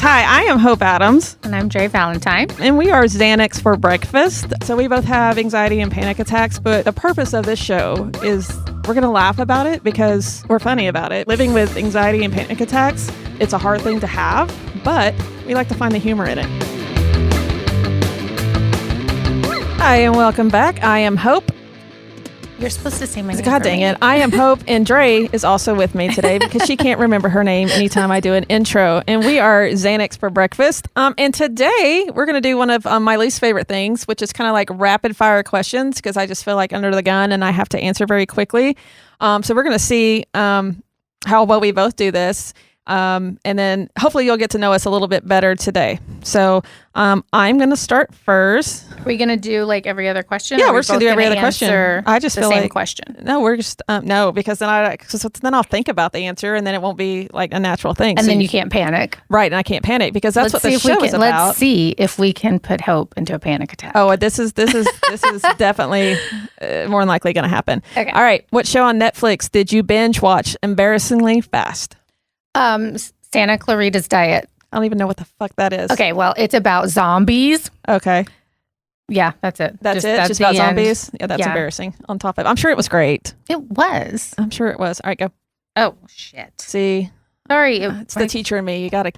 Hi, I am Hope Adams. And I'm Dre Valentine. And we are Xanax for breakfast. So we both have anxiety and panic attacks, but the purpose of this show is we're going to laugh about it because we're funny about it. Living with anxiety and panic attacks, it's a hard thing to have, but we like to find the humor in it. Hi, and welcome back. I am Hope. You're supposed to say my name. God dang it. I am Hope, and Dre is also with me today because she can't remember her name anytime I do an intro. And we are Xanax for breakfast. And today we're going to do one of my least favorite things, which is kind of like rapid fire questions because I just feel like under the gun and I have to answer very quickly. So we're going to see how well we both do this. And then hopefully you'll get to know us a little bit better today. So I'm going to start first. Are we going to do like every other question? Yeah, we're just going to do every other question. I just feel the same like question. No, we're just no, because then I'll think about the answer and then it won't be like a natural thing. And so then you can't panic. Right, and I can't panic because that's what the show is about. Let's see if we can put Hope into a panic attack. Oh, this is definitely more than likely going to happen. Okay. All right. What show on Netflix did you binge watch embarrassingly fast? Santa Clarita's Diet. I don't even know what the fuck that is. Okay, well, it's about zombies. Okay. Yeah, that's it. That's just about zombies? Yeah, that's embarrassing. On top of it. I'm sure it was great. It was. I'm sure it was. All right, go. Oh, shit. See? Sorry. It's the teacher in me. You got to...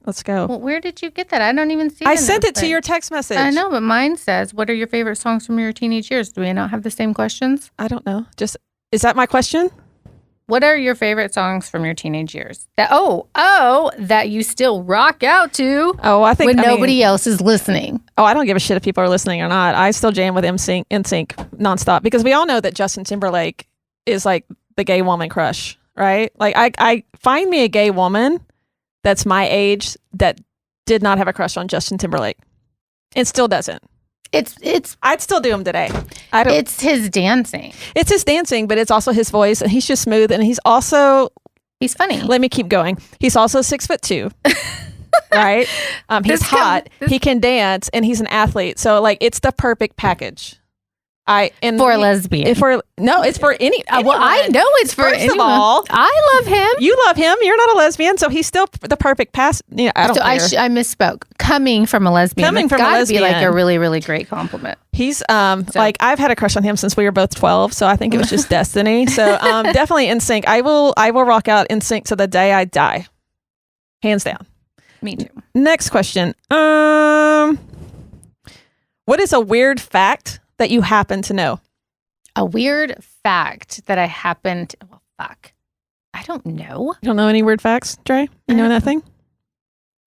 Let's go. Well, where did you get that? I don't even see it. I sent it to your text message. I know, but mine says, what are your favorite songs from your teenage years? Do we not have the same questions? I don't know. Is that my question? What are your favorite songs from your teenage years? That you still rock out to. Oh, I think when nobody else is listening. Oh, I don't give a shit if people are listening or not. I still jam with NSYNC nonstop because we all know that Justin Timberlake is like the gay woman crush, right? Like I find me a gay woman that's my age that did not have a crush on Justin Timberlake and still doesn't. I'd still do him today. It's his dancing. It's his dancing, but it's also his voice, and he's just smooth, and he's funny. Let me keep going. He's also 6'2", right? He's hot. He can dance, and he's an athlete. So like, it's the perfect package. For a lesbian. It's for any. Well, I know it's for anyone. First of all, I love him. You love him. You're not a lesbian, so he's still the perfect pass. I don't care. I misspoke. Coming from a lesbian. It's gotta be like a really, really great compliment. He's like, I've had a crush on him since we were both 12, so I think it was just destiny. So definitely NSYNC. I will rock out NSYNC to the day I die, hands down. Me too. Next question. What is a weird fact that you happen to know? A weird fact that I happen to... Well, fuck. I don't know. You don't know any weird facts, Dre? You know nothing?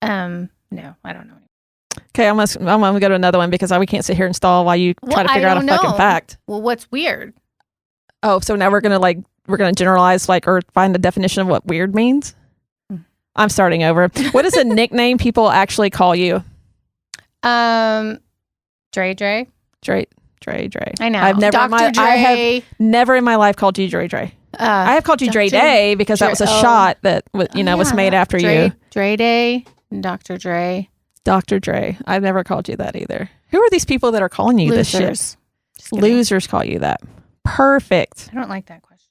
No, I don't know. Okay, I'm gonna go to another one because we can't sit here and stall while you try to figure out a fucking fact. Well, what's weird? Oh, so now we're gonna generalize or find a definition of what weird means? I'm starting over. What is a nickname people actually call you? Dre. I know. I have never in my life called you Dre. I have called you Dre Day because that was a shot that was made after you. Dre Day, Dr. Dre. Dr. Dre. I've never called you that either. Who are these people that are calling you this shit? Losers call you that. Perfect. I don't like that question.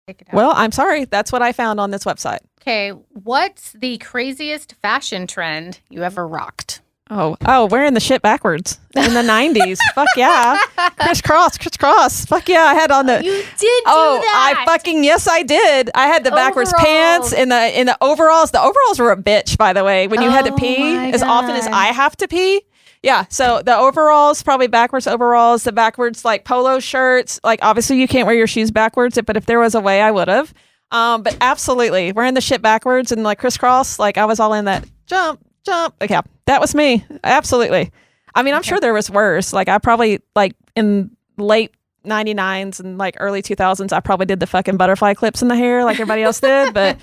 Take it out. Well, I'm sorry. That's what I found on this website. Okay. What's the craziest fashion trend you ever rocked? Oh, wearing the shit backwards in the 90s. Fuck yeah. Crisscross. Fuck yeah. I had on the... You did do that. Yes, I did. I had the backwards pants and the overalls. The overalls were a bitch, by the way, when you had to pee as often as I have to pee. Yeah. So the overalls, probably backwards overalls, the backwards like polo shirts. Like obviously you can't wear your shoes backwards, but if there was a way, I would have. But absolutely wearing the shit backwards and like crisscross, like I was all in that jump. Okay, that was me. Absolutely. I mean, I'm sure there was worse. Like I probably like in late 99s and like early 2000s, I probably did the fucking butterfly clips in the hair like everybody else did. But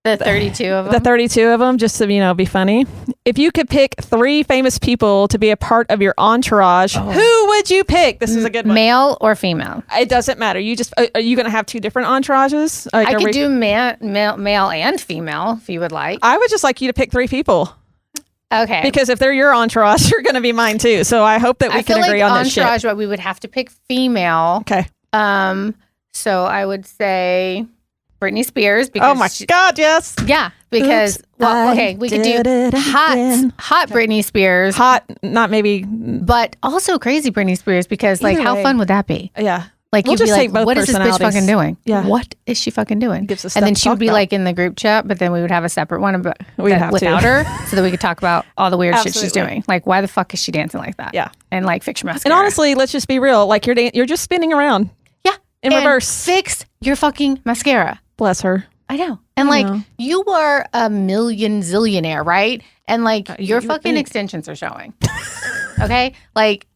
the 32 of them. The 32 of them, just to be funny. If you could pick 3 famous people to be a part of your entourage, who would you pick? This is a good one. Male or female? It doesn't matter. You just are you going to have 2 different entourages? I could do male and female if you would like. I would just like you to pick 3 people. Okay. Because if they're your entourage, you're going to be mine too. So I hope that we can agree on this shit. Entourage, but we would have to pick female. Okay. So I would say Britney Spears. Because oh my God, yes. Yeah, because we could do hot Britney Spears. Hot, not maybe, but also crazy Britney Spears because like how fun would that be? Yeah. Like we'll you'd be like, what is this bitch fucking doing? Yeah. What is she fucking doing? Gives us and then stuff to she would talk be about. like in the group chat, but then we would have a separate one We'd without her so that we could talk about all the weird shit she's Absolutely. doing. Like why the fuck is she dancing like that? Yeah. And like fix your mascara. And honestly, let's just be real. Like you're just spinning around. Yeah. In reverse. Fix your fucking mascara. Bless her. I know. And like you are a million zillionaire, right? And like your fucking extensions are showing. Okay? Like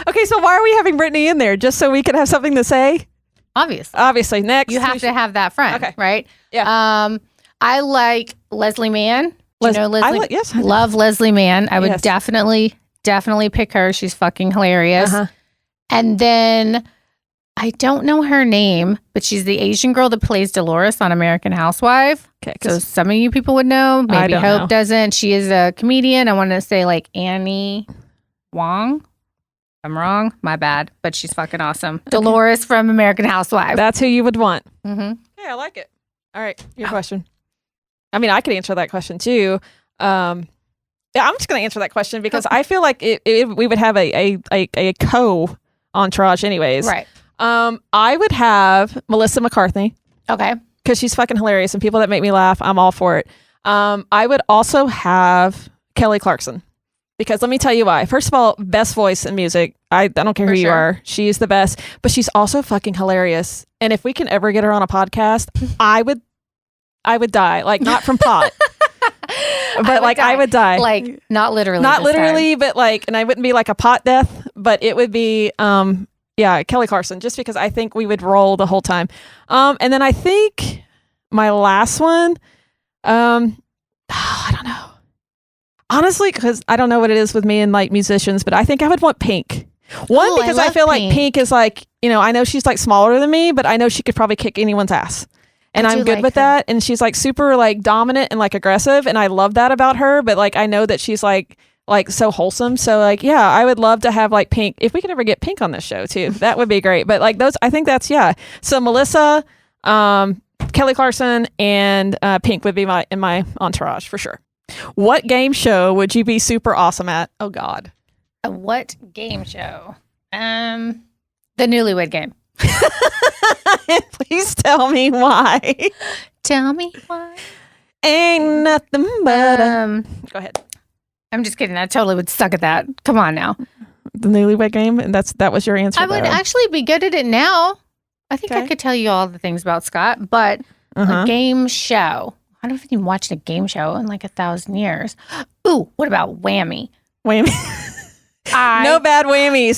okay, so why are we having Britney in there? Just so we can have something to say? Obviously. Next. You have to have that friend, right? Yeah. I like Leslie Mann. You know Leslie? Yes. Love Leslie Mann. I would definitely pick her. She's fucking hilarious. And then I don't know her name, but she's the Asian girl that plays Dolores on American Housewife. Okay, so some of you people would know. Maybe Hope doesn't. She is a comedian. I want to say like Annie Wong. I'm wrong. My bad. But she's fucking awesome. Okay. Dolores from American Housewife. That's who you would want. Mm-hmm. Yeah, I like it. All right. Your question. I mean, I could answer that question too. Yeah, I'm just going to answer that question because I feel like we would have a co-entourage anyways. Right. I would have Melissa McCarthy. Okay. Because she's fucking hilarious and people that make me laugh, I'm all for it. I would also have Kelly Clarkson. Because let me tell you why. First of all, best voice in music. I don't care who you are. She's the best. But she's also fucking hilarious. And if we can ever get her on a podcast, I would die. Like, not from pot. But I would die. Like, not literally. Not literally, but like, and I wouldn't be like a pot death, but it would be, Kelly Clarkson, just because I think we would roll the whole time. And then I think my last one, I don't know. Honestly, because I don't know what it is with me and like musicians, but I think I would want Pink. One, because I feel like Pink is like, I know she's like smaller than me, but I know she could probably kick anyone's ass. And I'm good with that. And she's like super like dominant and like aggressive. And I love that about her. But like, I know that she's like so wholesome. So like, yeah, I would love to have like Pink. If we could ever get Pink on this show too, that would be great. But like those, I think that's, yeah. So Melissa, Kelly Clarkson, and Pink would be in my entourage for sure. What game show would you be super awesome at? Oh God. What game show? The Newlywed Game. Please tell me why. Tell me why. Ain't nothing but Go ahead. I'm just kidding. I totally would suck at that. Come on now. The Newlywed Game, and that was your answer. I would actually be good at it now. I think I could tell you all the things about Scott, but a game show. I don't even watched a game show in like 1,000 years. Ooh, what about Whammy? Whammy. No bad whammies.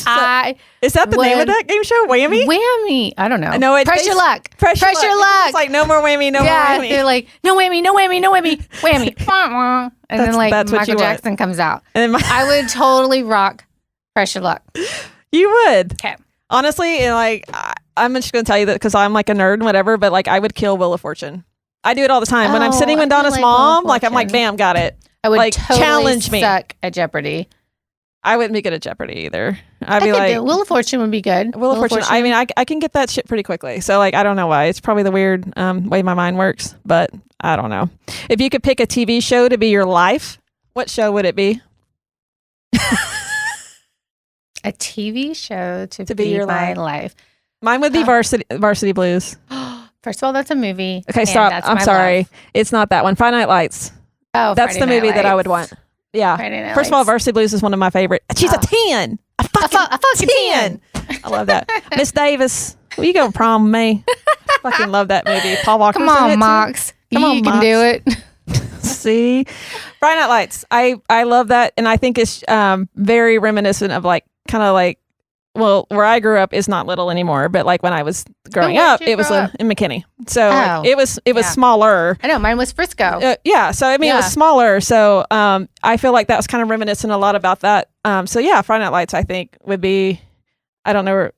Is that the name of that game show? Whammy? Whammy. I don't know. No, Press your luck. Press your luck. It's like no more whammy, no more whammy. They're like, no whammy, no whammy, no whammy, whammy. And then like Michael Jackson comes out. And then I would totally rock Press Your Luck. You would. Okay. Honestly, like I'm just going to tell you that because I'm like a nerd and whatever, but like I would kill Wheel of Fortune. I do it all the time. When I'm sitting with Donna's mom, like I'm like, bam, got it. I would like totally challenge me. Suck at Jeopardy. I wouldn't be good at Jeopardy either. I'd be like, Wheel of Fortune would be good. Wheel of Fortune. I mean, I can get that shit pretty quickly. So like, I don't know why. It's probably the weird way my mind works, but I don't know. If you could pick a TV show to be your life, what show would it be? A TV show to be your life. Mine would be Varsity Blues. First of all, that's a movie. Okay, stop. I'm sorry. Life. It's not that one. Friday Night Lights. Oh, that's the movie that I would want. Yeah. First of all, Varsity Blues is one of my favorite. She's a 10. A fucking 10. I love that. Miss Davis, will you go to prom with me? I fucking love that movie. Paul Walker's Come on, in it Mox. Come on, you can do it. See? Friday Night Lights. I love that. And I think it's very reminiscent of like, kind of like, well, where I grew up is not little anymore, but like when I was growing up, it was in McKinney. So like, it was smaller. I know, mine was Frisco. Yeah, so I mean it was smaller. So I feel like that was kind of reminiscent a lot about that. So yeah, Friday Night Lights I think would be, I don't know,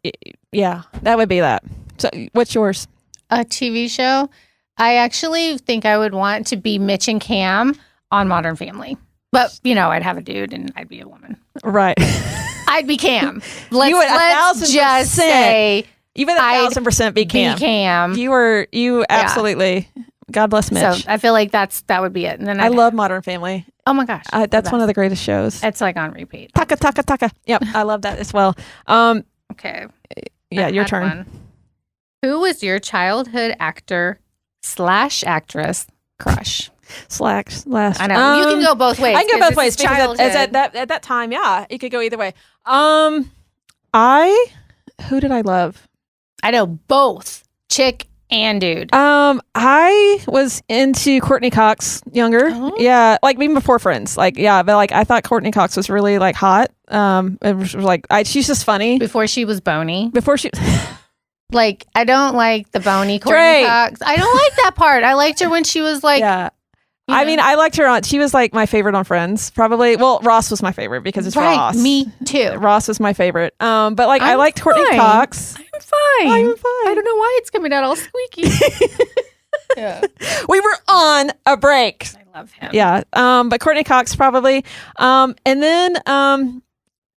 that would be that. So what's yours? A TV show? I actually think I would want to be Mitch and Cam on Modern Family. But, I'd have a dude and I'd be a woman. Right. Let's be Cam. Let's just say Even 1,000% be Cam. Be Cam. You absolutely. Yeah. God bless Mitch. So I feel like that would be it. And then I love Modern Family. Oh my gosh, that's one of the greatest shows. It's like on repeat. Taka taka taka. Yep, I love that as well. Okay. Yeah, your turn. One. Who was your childhood actor / actress crush? Last. I know you can go both ways. I can go both ways because at that time, yeah, it could go either way. Who did I love? I know both chick and dude. I was into Courtney Cox younger. Oh. Yeah, like even before Friends. Like, yeah, but like I thought Courtney Cox was really like hot. It was like she's just funny. Before she was bony. Before she like I don't like the bony Courtney Cox. I don't like that part. I liked her when she was like I mean, I liked her she was like my favorite on Friends, probably. Well, Ross was my favorite because it's Ross. Me too. Ross was my favorite. But like I liked Courtney Cox. I'm fine. I don't know why it's coming out all squeaky. Yeah. We were on a break. I love him. Yeah. But Courtney Cox probably. And then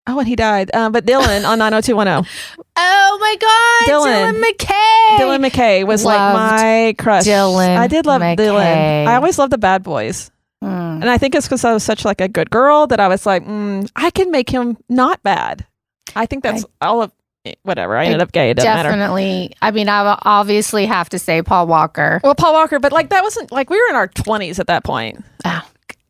and he died. But Dylan on 90210. Oh my God. Dylan McKay. Dylan McKay was like my crush. I did love McKay. Dylan. I always loved the bad boys. And I think it's because I was such like a good girl that I was like, I can make him not bad. I think that's all of whatever. I ended up gay. It doesn't definitely. matter. I mean, I will obviously have to say Paul Walker. Well, Paul Walker, but like that wasn't like we were in our 20s at that point. Oh,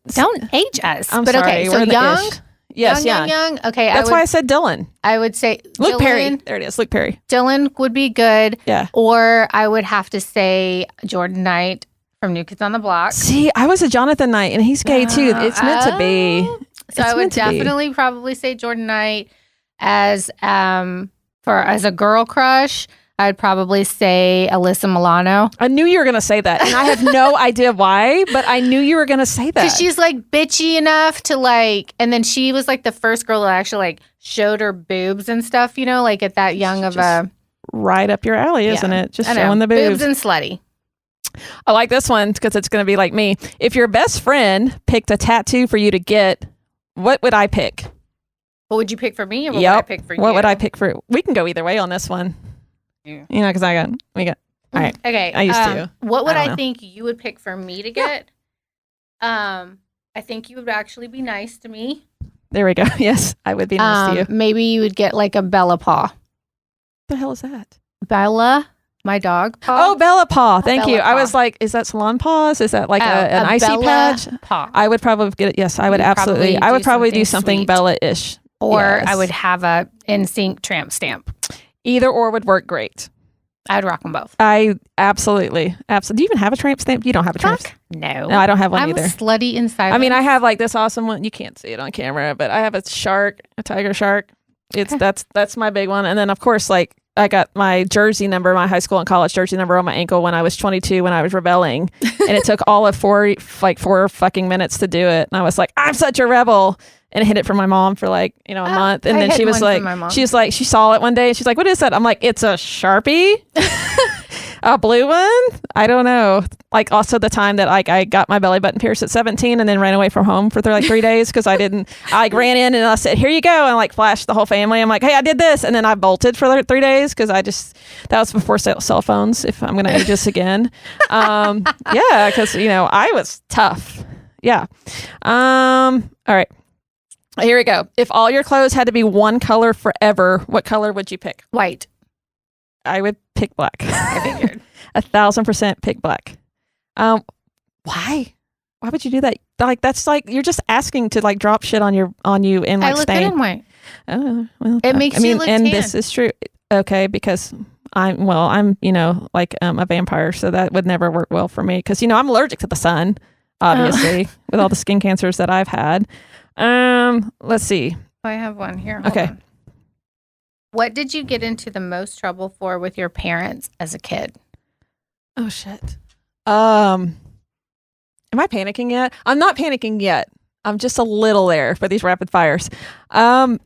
don't age us. I'm but sorry, okay, so young. Yes, young. Okay, that's why I said Dylan. I would say Luke Perry. There it is, Luke Perry. Dylan would be good. Yeah. Or I would have to say Jordan Knight from New Kids on the Block. See, I was a Jonathan Knight, and he's gay too. It's meant to be. So I would definitely probably say Jordan Knight as a girl crush. I'd probably say Alyssa Milano. I knew you were going to say that. And I have no idea why, but I knew you were going to say that. Because she's like bitchy enough to like, and then she was like the first girl that actually like showed her boobs and stuff, you know, like at that young of a. Right up your alley, isn't it? Just showing the boobs. Boobs and slutty. I like this one because it's going to be like me. If your best friend picked a tattoo for you to get, what would I pick? What would you pick for me or what would I pick for you? What would I pick for? We can go either way on this one. Yeah. You know, because we got. All right. Okay. I used to. What would I think you would pick for me to get? I think you would actually be nice to me. There we go. Yes, I would be nice to you. Maybe you would get like a Bella paw. What the hell is that? Bella, my dog paw. Oh, Bella paw. Thank you. Paw. I was like, is that salon paws? Is that like an icy Bella patch? Paw. I would probably get it. Yes, I would absolutely. I would probably do something Bella-ish. Or I would have a NSYNC tramp stamp. Either or would work great. I'd rock them both. I absolutely. Do you even have a tramp stamp? You don't have a tramp stamp? No, I don't have one I'm either. Slutty inside. I mean, I have like this awesome one. You can't see it on camera, but I have a shark, a tiger shark. That's my big one. And then of course, like I got my jersey number, my high school and college jersey number on my ankle when I was 22 when I was rebelling, and it took all of four fucking minutes to do it. And I was like, I'm such a rebel. And I hid it from my mom for like, a month. And then she was like, she saw it one day and she's like, what is that? I'm like, it's a Sharpie, a blue one. I don't know. Like also the time that like I got my belly button pierced at 17 and then ran away from home for 3 days because I like ran in and I said, here you go. And like flashed the whole family. I'm like, hey, I did this. And then I bolted for 3 days because that was before cell phones, if I'm going to age this again. Yeah, because, I was tough. Yeah. All right. Here we go. If all your clothes had to be one color forever, what color would you pick? White. I would pick black. I figured. 1,000% pick black. Why? Why would you do that? Like that's like you're just asking to like drop shit on you and like I look stain. good in white. Oh, well, it makes you look and tan. This is true. Okay, because I'm like a vampire, so that would never work well for me because I'm allergic to the sun, obviously, with all the skin cancers that I've had. Let's see. I have one here. Hold on. What did you get into the most trouble for with your parents as a kid? Oh shit. Am I panicking yet? I'm not panicking yet. I'm just a little there for these rapid fires. I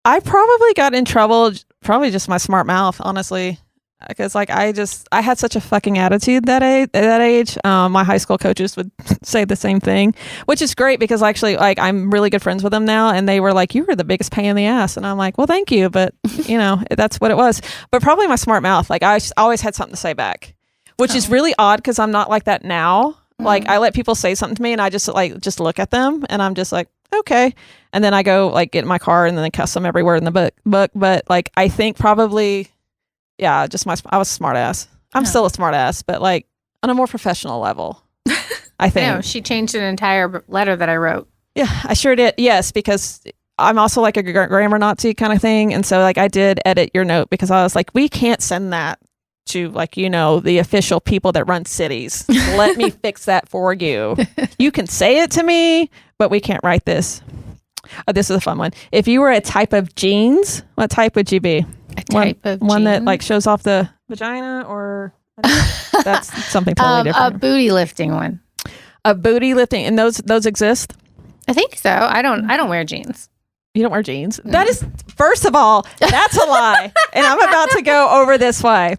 probably got in trouble, probably just my smart mouth, honestly. because like I had such a fucking attitude at that age. My high school coaches would say the same thing, which is great because actually like I'm really good friends with them now, and they were like, "You were the biggest pain in the ass," and I'm like, "Well, thank you," but you know that's what it was. But probably my smart mouth. Like I always had something to say back, which is really odd because I'm not like that now. Like I let people say something to me, and I just look at them, and I'm just like, okay, and then I go like get in my car and then I cuss them every word in the book. But like I think probably. Yeah, I was a smart ass. I'm still a smart ass, but like on a more professional level, I think. No, she changed an entire letter that I wrote. Yeah, I sure did. Yes, because I'm also like a grammar Nazi kind of thing. And so like I did edit your note because I was like, we can't send that to like, you know, the official people that run cities. Let me fix that for you. You can say it to me, but we can't write this. This is a fun one. If you were a type of jeans, what type would you be? A type of one jeans? That like shows off the vagina, or that's something totally different. A booty lifting one. A booty lifting, and those exist? I think so. I don't wear jeans. You don't wear jeans? That is, first of all, that's a lie. And I'm about to go over this way.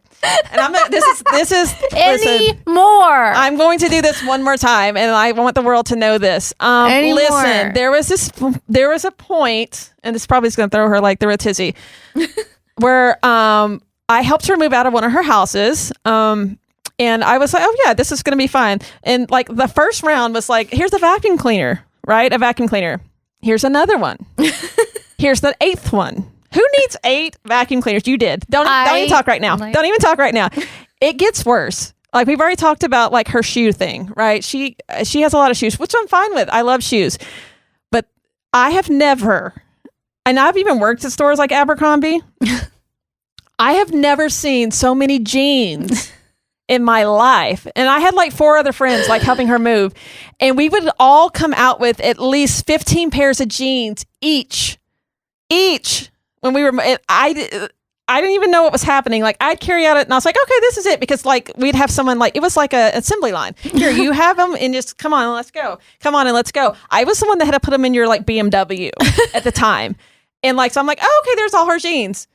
And this is any more. I'm going to do this one more time, and I want the world to know this. Listen, there was a point, and this probably is going to throw her like through a tizzy, where I helped her move out of one of her houses. And I was like, oh yeah, this is going to be fine. And like the first round was like, here's a vacuum cleaner, right? A vacuum cleaner. Here's another one. Here's the 8th one. Who needs 8 vacuum cleaners? You did. Don't even talk right now. Don't even talk right now. It gets worse. Like we've already talked about like her shoe thing, right? She has a lot of shoes, which I'm fine with. I love shoes. But I have never, and I've even worked at stores like Abercrombie. I have never seen so many jeans in my life. And I had like 4 other friends like helping her move, and we would all come out with at least 15 pairs of jeans each when we were, I didn't even know what was happening. Like I'd carry out it and I was like, okay, this is it. Because like we'd have someone like, it was like a assembly line. Here, you have them and just come on, let's go. Come on and let's go. I was the one that had to put them in your like BMW at the time. And like, so I'm like, oh, okay, there's all her jeans.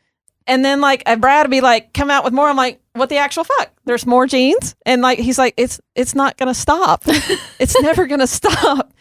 And then like Brad would be like, come out with more. I'm like, what the actual fuck? There's more jeans? And like, he's like, it's not going to stop. It's never going to stop.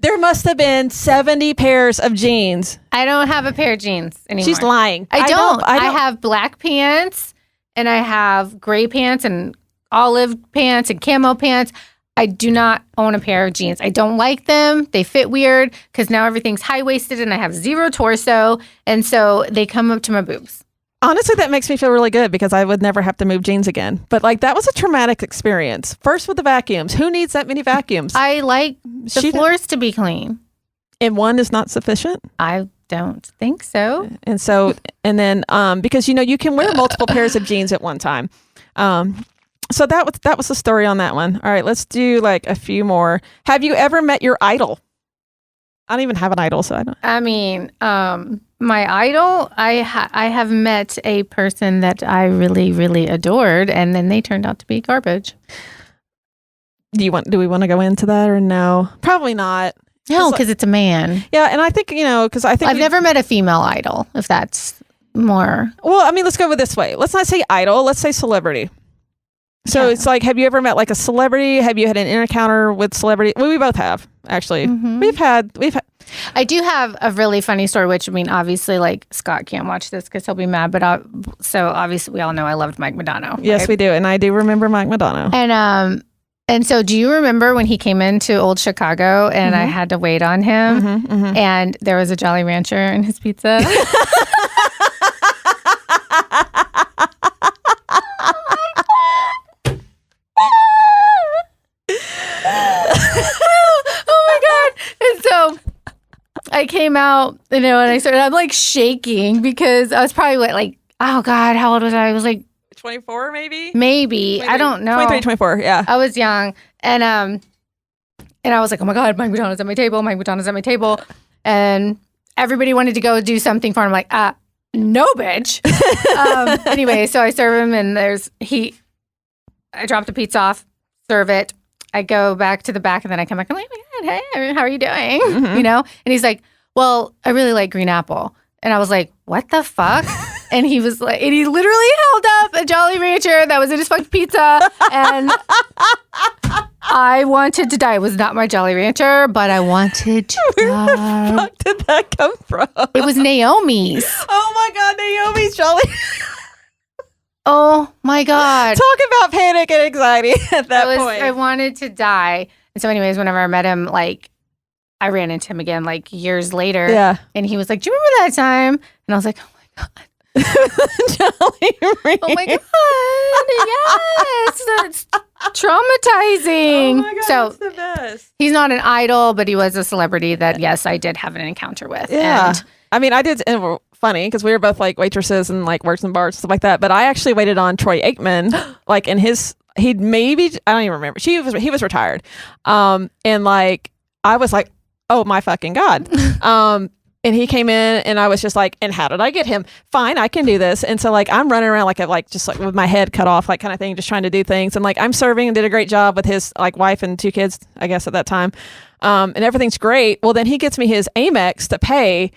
There must have been 70 pairs of jeans. I don't have a pair of jeans anymore. She's lying. I don't. I have black pants, and I have gray pants and olive pants and camo pants. I do not own a pair of jeans. I don't like them. They fit weird because now everything's high-waisted and I have 0 torso. And so they come up to my boobs. Honestly, that makes me feel really good because I would never have to move jeans again. But like that was a traumatic experience. First with the vacuums. Who needs that many vacuums? I like the floors to be clean. And one is not sufficient? I don't think so. And so, and then because you know you can wear multiple pairs of jeans at one time. So that was the story on that one. All right, let's do like a few more. Have you ever met your idol? I don't even have an idol, so I don't. I mean, my idol, I have met a person that I really, really adored, and then they turned out to be garbage. Do we want to go into that or no? Probably not. No, because it's a man. Yeah, and I think, you know, because I think I've never met a female idol, if that's more. Well, I mean, let's go with this way. Let's not say idol. Let's say celebrity. So it's like, have you ever met like a celebrity? Have you had an encounter with celebrity? Well, we both have, actually. Mm-hmm. We've had. I do have a really funny story, which I mean, obviously, like Scott can't watch this because he'll be mad. But so obviously, we all know I loved Mike Modano. Yes, right? We do, and I do remember Mike Modano. And so, do you remember when he came into Old Chicago and I had to wait on him, and there was a Jolly Rancher in his pizza? I came out, you know, and I'm like shaking because I was probably like, oh God, how old was I? I was like 24 maybe. I don't know. 23, 24, yeah. I was young. And I was like, oh my God, Mike Modano's at my table. Mike Modano's at my table. And everybody wanted to go do something for him. I'm like, no, bitch. Anyway, so I serve him and I drop the pizza off, serve it. I go back to the back and then I come back. I'm like, oh my God, hey, how are you doing? Mm-hmm. You know? And he's like, well, I really like green apple. And I was like, what the fuck? And he was like, and he literally held up a Jolly Rancher that was in his fucking pizza. And I wanted to die. It was not my Jolly Rancher, but I wanted to die. Where the fuck did that come from? It was Naomi's. Oh my God, Naomi's Jolly. Oh my God. Talk about panic and anxiety at that point. I wanted to die. And so anyways, whenever I met him, like, I ran into him again, like, years later. Yeah. And he was like, do you remember that time? And I was like, oh my God. Jolly Rancher. Oh my God. Yes. That's traumatizing. Oh my God, so that's the best. he's not an idol, but he was a celebrity that, yes, I did have an encounter with. Yeah. And I mean, I did, and funny because we were both like waitresses and like works in bars and stuff like that. But I actually waited on Troy Aikman, like in his, I don't even remember. He was retired. And like, I was like, oh my fucking God. And he came in and I was just like, and how did I get him? Fine, I can do this. And so like, I'm running around like just like with my head cut off, like kind of thing, just trying to do things. And like, I'm serving and did a great job with his like wife and 2 kids, I guess at that time. And everything's great. Well, then he gets me his Amex to pay.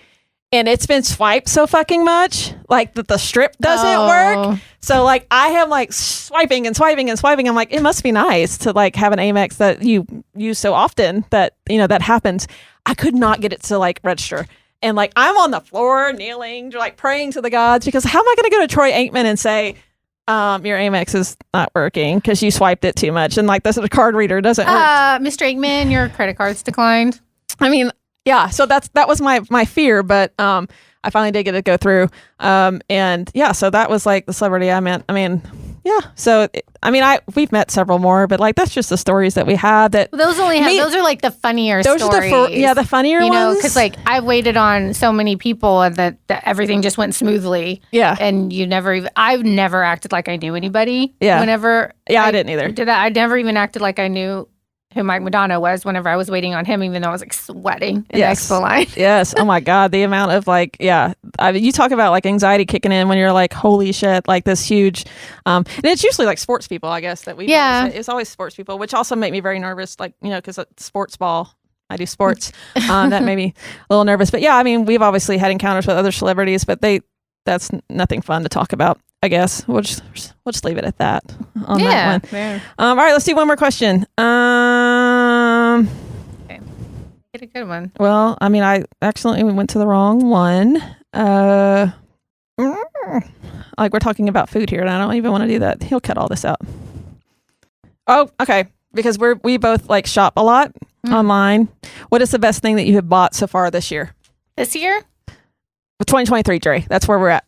And it's been swiped so fucking much, like that the strip doesn't work. So like I am like swiping and swiping and swiping. I'm like, it must be nice to like have an Amex that you use so often that, you know, that happens. I could not get it to like register. And like I'm on the floor kneeling, like praying to the gods because how am I going to go to Troy Aikman and say, your Amex is not working because you swiped it too much. And like this card reader doesn't work. Mr. Aikman, your credit card's declined. I mean, yeah, so that was my fear, but I finally did get it go through. And yeah, so that was like the celebrity I met. I mean, yeah. So we've met several more, but like that's just the stories that we have. That those are like the funnier those stories. Are the funnier ones. You know, because like I waited on so many people and that everything just went smoothly. Yeah, and I've never acted like I knew anybody. Yeah, whenever I didn't either. Did that? I never even acted like I knew who Mike Modano was whenever I was waiting on him, even though I was like sweating in the expo line. Yes. Oh my God. The amount of like, yeah. I mean, you talk about like anxiety kicking in when you're like, holy shit, like this huge, and it's usually like sports people, I guess it's always sports people, which also make me very nervous. Like, you know, cause sports ball, I do sports, that made me a little nervous, but yeah, I mean, we've obviously had encounters with other celebrities, but that's nothing fun to talk about. I guess we'll just leave it at that on that one. Yeah. All right, let's do one more question. Okay. Get a good one. Well, I mean, I accidentally went to the wrong one. Like we're talking about food here, and I don't even want to do that. He'll cut all this out. Oh, okay. Because we both like shop a lot online. What is the best thing that you have bought so far this year? This year? 2023, Dre. That's where we're at.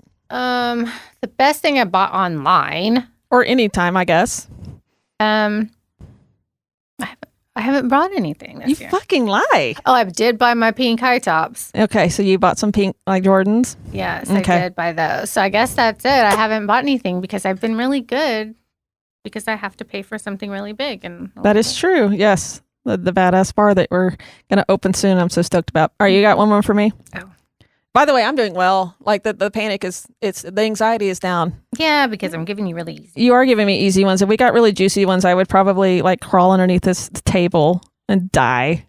The best thing I bought online, or anytime, I guess. I haven't bought anything this year. You fucking lie. Oh, I did buy my pink high tops. Okay, so you bought some pink like Jordans? Yes, okay. I did buy those. So I guess that's it. I haven't bought anything because I've been really good because I have to pay for something really big. And that is true. Yes, the badass bar that we're gonna open soon. I'm so stoked about. All right, you got one more for me? Oh. By the way, I'm doing well. Like the panic the anxiety is down. Yeah, because I'm giving you really easy. You are giving me easy ones. If we got really juicy ones, I would probably like crawl underneath this table and die.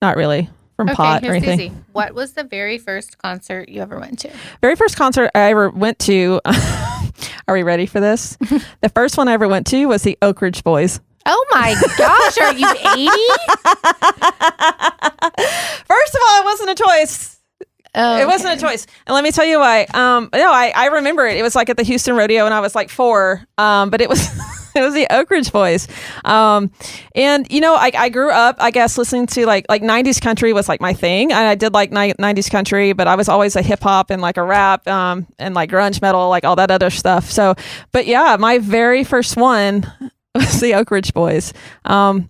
Not really from pot or anything. Easy. What was the very first concert you ever went to? Very first concert I ever went to. Are we ready for this? The first one I ever went to was the Oak Ridge Boys. Oh my gosh, are you 80? First of all, it wasn't a choice. Oh, it wasn't a choice. And let me tell you why. I remember it. It was like at the Houston Rodeo and I was like 4. But it was it was the Oak Ridge Boys. And you know, I grew up, I guess, listening to like 90s country was like my thing. And I did like 90s country, but I was always a hip hop and like a rap and like grunge metal, like all that other stuff. So, but yeah, my very first one was the Oak Ridge Boys. I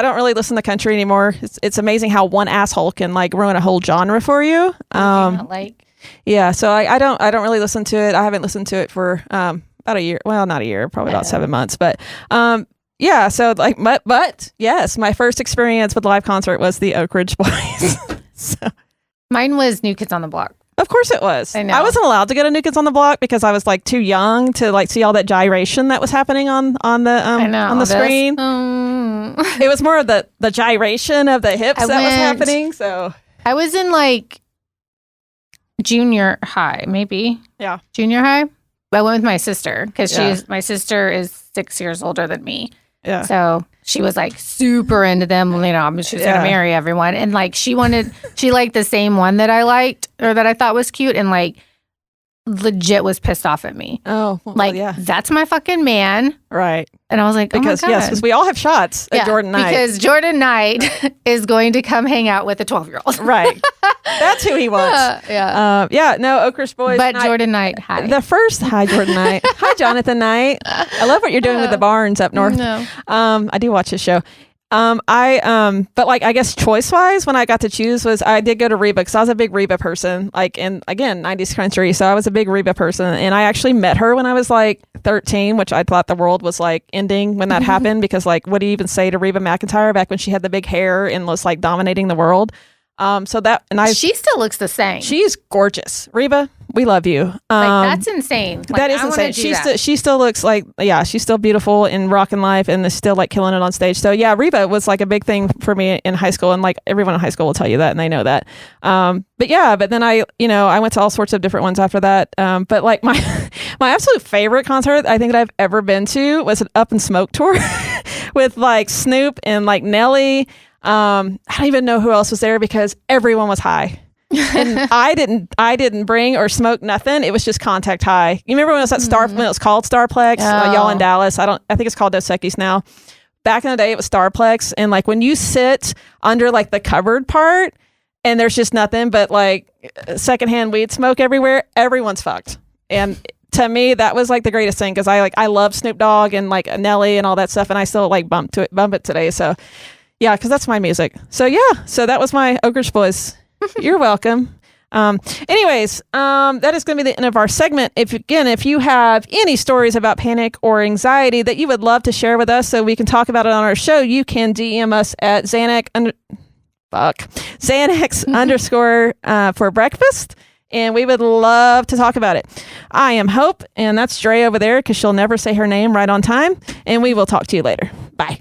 don't really listen to country anymore. It's amazing how one asshole can like ruin a whole genre for you. Yeah, so I don't really listen to it. I haven't listened to it for about a year. Well, not a year, probably about 7 months. But yeah, so like, but yes, my first experience with live concert was the Oak Ridge Boys. So. Mine was New Kids on the Block. Of course it was. I know. I wasn't allowed to go to New Kids on the Block because I was like too young to like see all that gyration that was happening on the screen. It was more of the gyration of the hips that was happening. So I was in like junior high, maybe. Yeah. Junior high. I went with my sister because my sister is 6 years older than me. Yeah. So she was like super into them, you know, she was going to marry everyone. And like she liked the same one that I liked or that I thought was cute and like legit was pissed off at me. Oh, well, like that's my fucking man. Right. And I was like, because oh my God. yes, because we all have shots at Jordan Knight. Because Jordan Knight is going to come hang out with a 12-year-old. Right. That's who he wants. No, Oakridge Boys. But Jordan Knight, hi. Hi, Jordan Knight. Hi, Jonathan Knight. I love what you're doing with the barns up north. No. I do watch his show. But like, I guess choice wise, when I got to choose I did go to Reba because I was a big Reba person, like in, again, 90s country. So I was a big Reba person. And I actually met her when I was like 13, which I thought the world was like ending when that happened because like, what do you even say to Reba McEntire back when she had the big hair and was like dominating the world? She still looks the same. She's gorgeous. Reba, we love you. Like that's insane. Like, that is insane. She still looks like, she's still beautiful in rockin' life and is still like killing it on stage. So yeah, Reba was like a big thing for me in high school, and like everyone in high school will tell you that, and they know that. But then I went to all sorts of different ones after that. But like my absolute favorite concert I think that I've ever been to was an Up in Smoke tour with like Snoop and like Nelly. I don't even know who else was there because everyone was high. And I didn't bring or smoke nothing. It was just contact high. You remember when it was when it was called Starplex? Y'all in Dallas. I think it's called Dos Equis now. Back in the day, it was Starplex. And like when you sit under like the covered part and there's just nothing but like secondhand weed smoke everywhere, everyone's fucked. And to me, that was like the greatest thing because I love Snoop Dogg and like Nelly and all that stuff, and I still like bump it today. So. Yeah, because that's my music. So so that was my Oakridge Boys. You're welcome. Anyways, that is going to be the end of our segment. If you have any stories about panic or anxiety that you would love to share with us so we can talk about it on our show, you can DM us at Xanax _ for breakfast. And we would love to talk about it. I am Hope, and that's Dre over there because she'll never say her name right on time. And we will talk to you later. Bye.